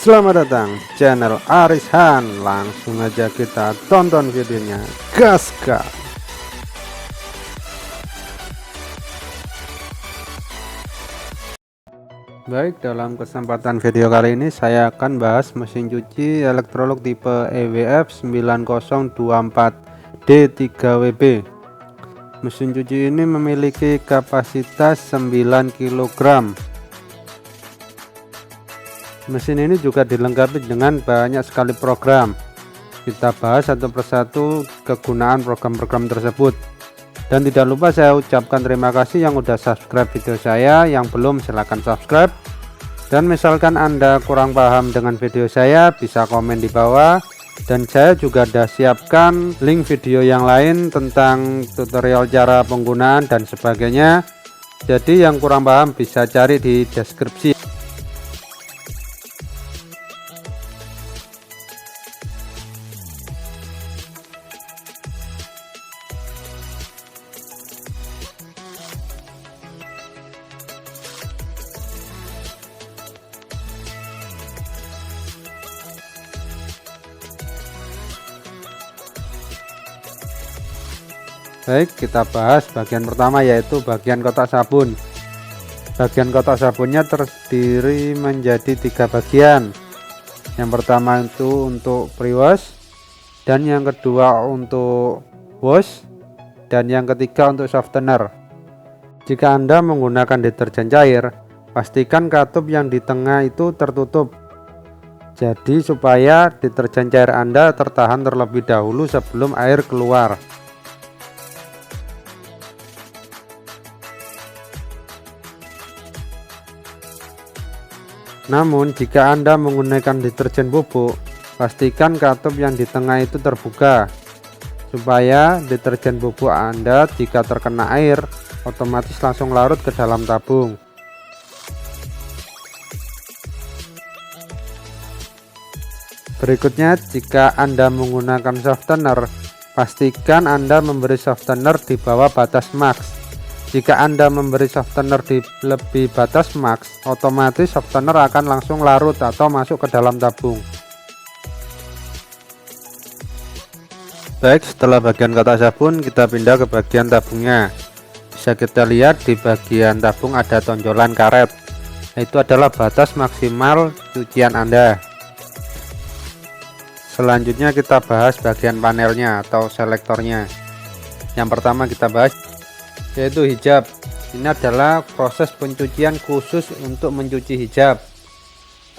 Selamat datang channel Arishan. Langsung aja kita tonton videonya. Gas gas. Baik, dalam kesempatan video kali ini saya akan bahas mesin cuci Electrolux tipe EWF 9024D3WB. Mesin cuci ini memiliki kapasitas 9 kg. Mesin ini juga dilengkapi dengan banyak sekali program. Kita bahas satu persatu kegunaan program-program tersebut. Dan tidak lupa saya ucapkan terima kasih yang udah subscribe video saya. Yang belum silahkan subscribe. Dan misalkan Anda kurang paham dengan video saya, bisa komen di bawah. Dan saya juga udah siapkan link video yang lain tentang tutorial cara penggunaan dan sebagainya. Jadi yang kurang paham bisa cari di deskripsi. Baik, kita bahas bagian pertama, yaitu bagian kotak sabun. Bagian kotak sabunnya terdiri menjadi 3 bagian. Yang pertama itu untuk pre-wash, dan yang kedua untuk wash, dan yang ketiga untuk softener. Jika Anda menggunakan deterjen cair, pastikan katup yang di tengah itu tertutup. Jadi supaya deterjen cair Anda tertahan terlebih dahulu sebelum air keluar. Namun jika Anda menggunakan deterjen bubuk, pastikan katup yang di tengah itu terbuka, supaya deterjen bubuk Anda jika terkena air otomatis langsung larut ke dalam tabung. Berikutnya, jika Anda menggunakan softener, pastikan Anda memberi softener di bawah batas max. Jika Anda memberi softener di lebih batas max, otomatis softener akan langsung larut atau masuk ke dalam tabung. Baik, setelah bagian kotak sabun, kita pindah ke bagian tabungnya. Bisa kita lihat di bagian tabung ada tonjolan karet. Itu adalah batas maksimal cucian Anda. Selanjutnya kita bahas bagian panelnya atau selektornya. Yang pertama kita bahas yaitu hijab. Ini adalah proses pencucian khusus untuk mencuci hijab.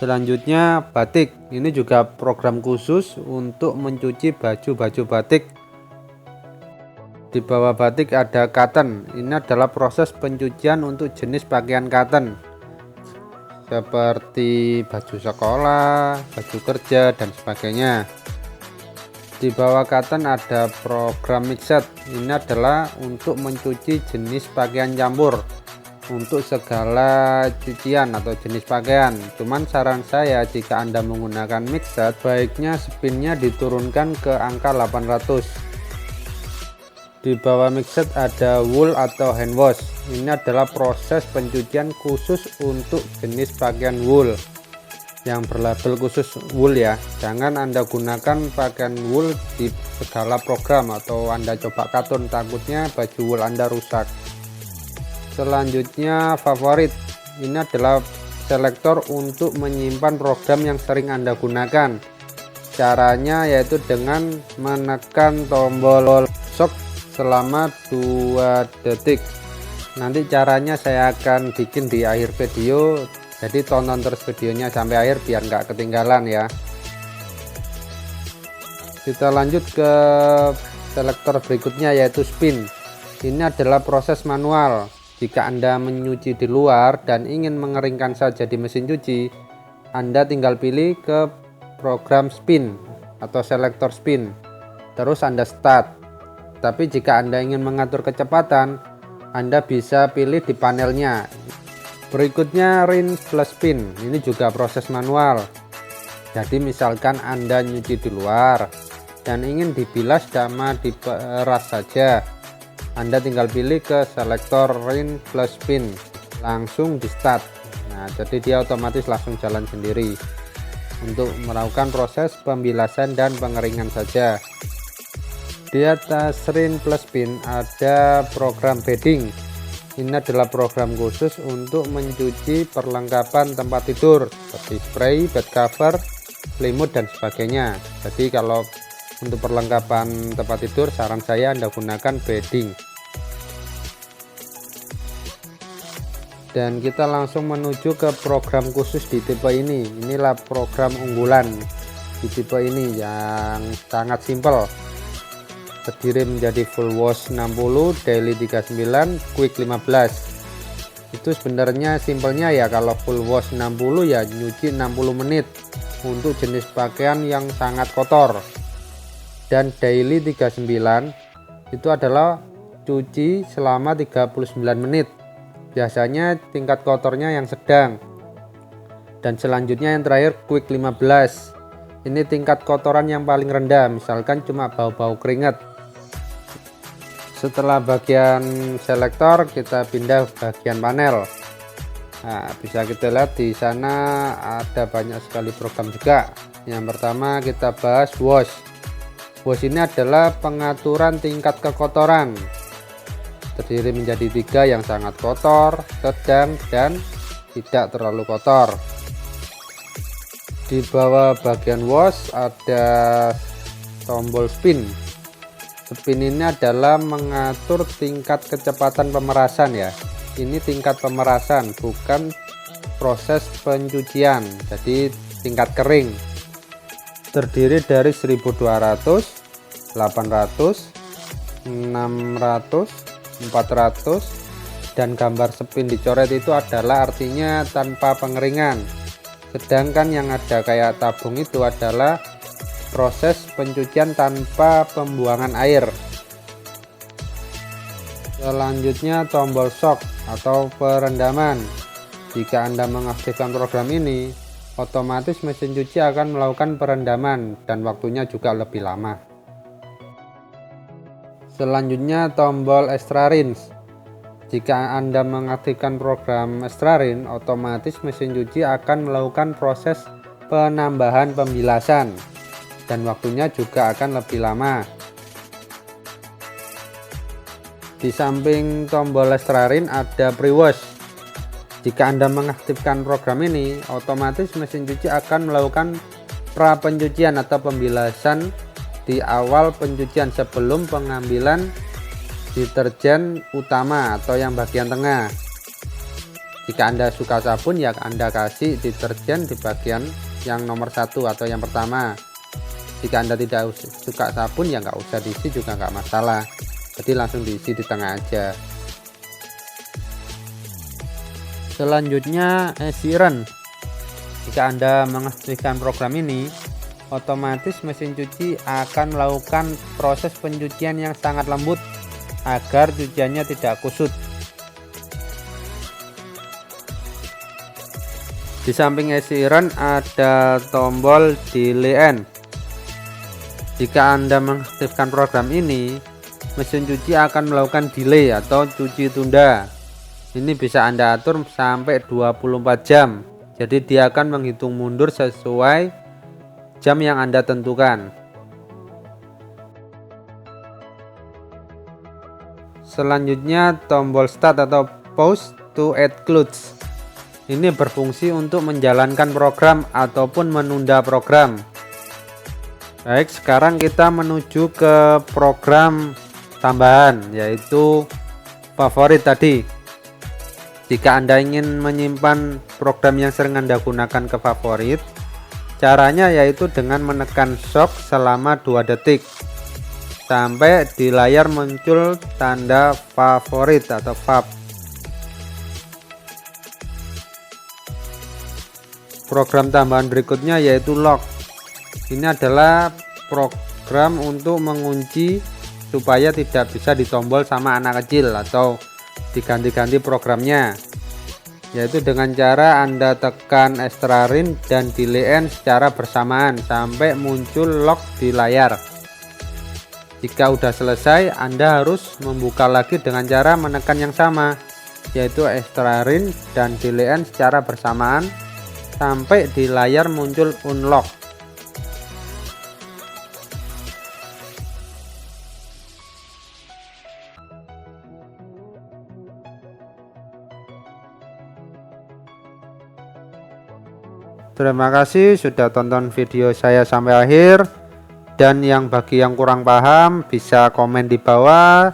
Selanjutnya batik. Ini juga program khusus untuk mencuci baju-baju batik. Di bawah batik ada cotton. Ini adalah proses pencucian untuk jenis pakaian cotton, seperti baju sekolah, baju kerja, dan sebagainya. Di bawah cotton ada program mixed. Ini adalah untuk mencuci jenis pakaian campur untuk segala cucian atau jenis pakaian. Cuman saran saya, jika Anda menggunakan mixed, baiknya spinnya diturunkan ke angka 800. Di bawah mixed ada wool atau hand wash. Ini adalah proses pencucian khusus untuk jenis pakaian wool yang berlabel khusus wool ya. Jangan Anda gunakan pakaian wool di segala program atau Anda coba cotton, takutnya baju wool Anda rusak. Selanjutnya favorit. Ini adalah selektor untuk menyimpan program yang sering Anda gunakan. Caranya yaitu dengan menekan tombol shock selama 2 detik. Nanti caranya saya akan bikin di akhir video, jadi tonton terus videonya sampai akhir biar nggak ketinggalan ya. Kita lanjut ke selektor berikutnya, yaitu spin. Ini adalah proses manual. Jika Anda menyuci di luar dan ingin mengeringkan saja di mesin cuci, Anda tinggal pilih ke program spin atau selektor spin, terus Anda start. Tapi jika Anda ingin mengatur kecepatan, Anda bisa pilih di panelnya. Berikutnya rinse plus spin. Ini juga proses manual. Jadi misalkan Anda nyuci di luar dan ingin dibilas sama diperas saja, Anda tinggal pilih ke selektor rinse plus spin, langsung di start. Nah, jadi dia otomatis langsung jalan sendiri. untuk melakukan proses pembilasan dan pengeringan saja. Di atas rin plus pin ada program bedding. Ini adalah program khusus untuk mencuci perlengkapan tempat tidur seperti spray, bed cover, selimut dan sebagainya. Jadi kalau untuk perlengkapan tempat tidur saran saya Anda gunakan bedding. Dan kita langsung menuju ke program khusus di tipe ini. Inilah program unggulan di tipe ini yang sangat simpel. Terdiri menjadi full wash 60, daily 39, quick 15. Itu sebenarnya simpelnya ya, kalau full wash 60 ya nyuci 60 menit untuk jenis pakaian yang sangat kotor. Dan daily 39 itu adalah cuci selama 39 menit. Biasanya tingkat kotornya yang sedang. Dan selanjutnya yang terakhir quick 15. Ini tingkat kotoran yang paling rendah, misalkan cuma bau-bau keringat. Setelah bagian selektor kita pindah bagian panel. Nah, bisa kita lihat di sana ada banyak sekali program juga. Yang pertama kita bahas wash. Wash ini adalah pengaturan tingkat kekotoran. Terdiri menjadi 3 yang sangat kotor, sedang, dan tidak terlalu kotor. Di bawah bagian wash ada tombol spin. Spin ini adalah mengatur tingkat kecepatan pemerasan ya. Ini tingkat pemerasan, bukan proses pencucian. Jadi tingkat kering. Terdiri dari 1200, 800, 600, 400, dan gambar spin dicoret itu adalah artinya tanpa pengeringan. Sedangkan yang ada kayak tabung itu adalah proses pencucian tanpa pembuangan air. Selanjutnya tombol shock atau perendaman. Jika Anda mengaktifkan program ini, otomatis mesin cuci akan melakukan perendaman dan waktunya juga lebih lama. Selanjutnya tombol extra rinse. Jika Anda mengaktifkan program extra rinse, otomatis mesin cuci akan melakukan proses penambahan pembilasan dan waktunya juga akan lebih lama. Di samping tombol extra rinse ada pre-wash. Jika Anda mengaktifkan program ini, otomatis mesin cuci akan melakukan pra pencucian atau pembilasan di awal pencucian sebelum pengambilan deterjen utama atau yang bagian tengah. Jika Anda suka sabun ya Anda kasih deterjen di bagian yang nomor 1 atau yang pertama. Jika Anda tidak suka sabun ya nggak usah diisi juga nggak masalah, jadi langsung diisi di tengah aja. Selanjutnya siren. Jika Anda mengaktifkan program ini, otomatis mesin cuci akan melakukan proses pencucian yang sangat lembut agar cuciannya tidak kusut. Di samping siren ada tombol delay end. Jika Anda mengaktifkan program ini, mesin cuci akan melakukan delay atau cuci tunda. Ini bisa Anda atur sampai 24 jam. Jadi dia akan menghitung mundur sesuai jam yang Anda tentukan. Selanjutnya tombol start atau pause to add clothes. Ini berfungsi untuk menjalankan program ataupun menunda program. Baik, sekarang kita menuju ke program tambahan, yaitu favorit tadi. Jika Anda ingin menyimpan program yang sering Anda gunakan ke favorit, caranya yaitu dengan menekan shock selama 2 detik sampai di layar muncul tanda favorit atau fav. Program tambahan berikutnya yaitu lock. Ini adalah program untuk mengunci supaya tidak bisa ditombol sama anak kecil atau diganti-ganti programnya, yaitu dengan cara Anda tekan extra rinse dan delay end secara bersamaan sampai muncul lock di layar. Jika udah selesai, Anda harus membuka lagi dengan cara menekan yang sama, yaitu extra rinse dan delay end secara bersamaan sampai di layar muncul unlock. Terima kasih sudah tonton video saya sampai akhir, dan bagi yang kurang paham bisa komen di bawah,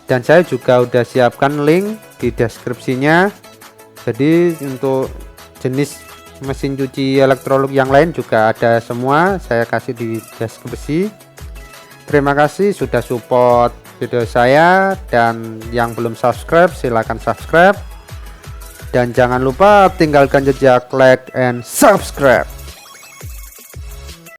dan saya juga udah siapkan link di deskripsinya. Jadi untuk jenis mesin cuci Electrolux yang lain juga ada semua, saya kasih di deskripsi. Terima kasih sudah support video saya, dan yang belum subscribe silahkan subscribe. Dan jangan lupa tinggalkan jejak like and subscribe.